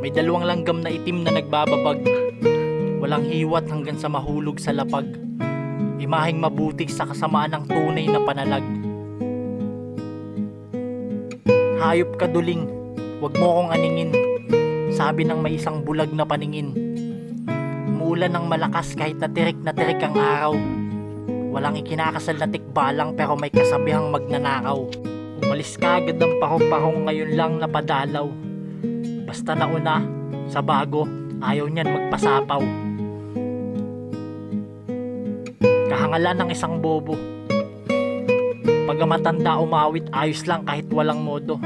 May dalawang langgam na itim na nagbababag, walang hiwat hanggang sa mahulog sa lapag. Imaheng mabuti sa kasamaan ng tunay na panalag. Hayop ka duling, wag mo akong aningin, sabi ng may isang bulag na paningin. Umuulan ng malakas kahit na tirik ang araw. Walang ikinakasal na tikbalang pero may kasabihang magnanakaw. Umalis ka agad ng pahong-pahong, ngayon lang napadalaw. Basta nauna sa bago, ayaw niyan magpasapaw. Kahangalan ng isang bobo, pag matanda umawit ayos lang kahit walang modo.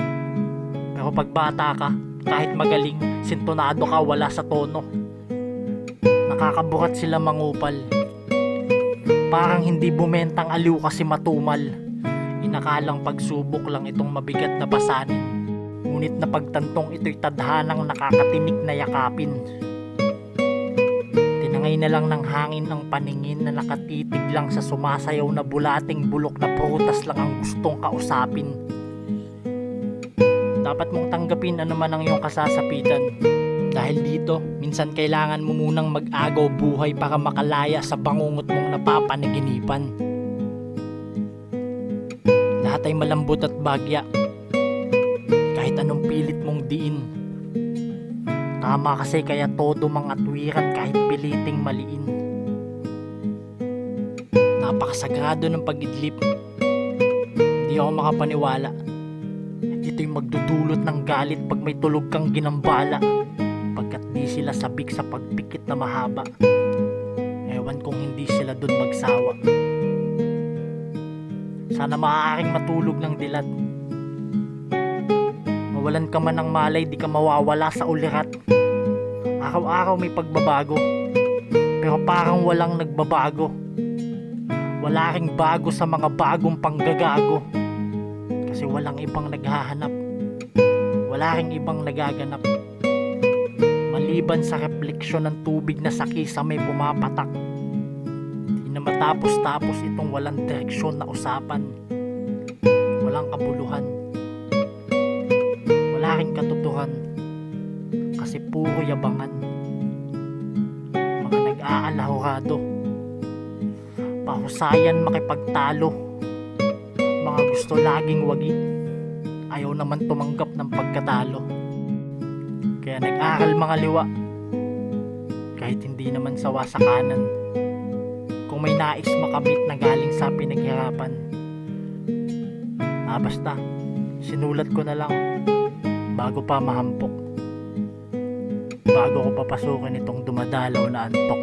Pero pag bata ka, kahit magaling, sintonado ka wala sa tono. Nakakaburat sila mangupal, parang hindi bumentang aliw kasi matumal. Inakalang pagsubok lang itong mabigat na pasanin, ngunit napagtantong ito'y tadhanang nakakatinik na yakapin. Tinangay na lang ng hangin ang paningin na nakatitig lang sa sumasayaw na bulating bulok na prutas lang ang gustong kausapin. Dapat mong tanggapin ano man ang iyong kasasapitan. Dahil dito, minsan kailangan mo munang mag-agaw buhay para makalaya sa bangungot mong napapanaginipan. Lahat ay malambot at bagya, kahit anong pilit mong diin. Tama kasi kaya todo mga tuwiran kahit piliting maliin. Napakasagrado ng pag-idlip, hindi ako makapaniwala. Ito'y magdudulot ng galit pag may tulog kang ginambala, pagkat di sila sabik sa pagpikit na mahaba. Ewan kung hindi sila dun magsawa. Sana maaaring matulog ng dilat. Mawalan ka man ng malay, di ka mawawala sa ulirat. Araw-araw may pagbabago, pero parang walang nagbabago. Wala ring bago sa mga bagong panggagago, kasi walang ibang naghahanap, wala ring ibang nagaganap. Maliban sa refleksyon ng tubig na sa kisame pumapatak, di na matapos-tapos itong walang direksyon na usapan. Walang kabuluhan, wala ring katutuhan, kasi puro yabangan. Mga nag-aalahurado, pahusayan makipagtalo, mga gusto laging wagi, ayaw naman tumanggap ng pagkatalo. Kaya nag-aral mga liwa, kahit hindi naman sawa sa kanan. Kung may nais makamit na galing sa pinaghirapan, basta sinulat ko na lang bago pa mahampok, bago ko papasukin itong dumadalaw na antok.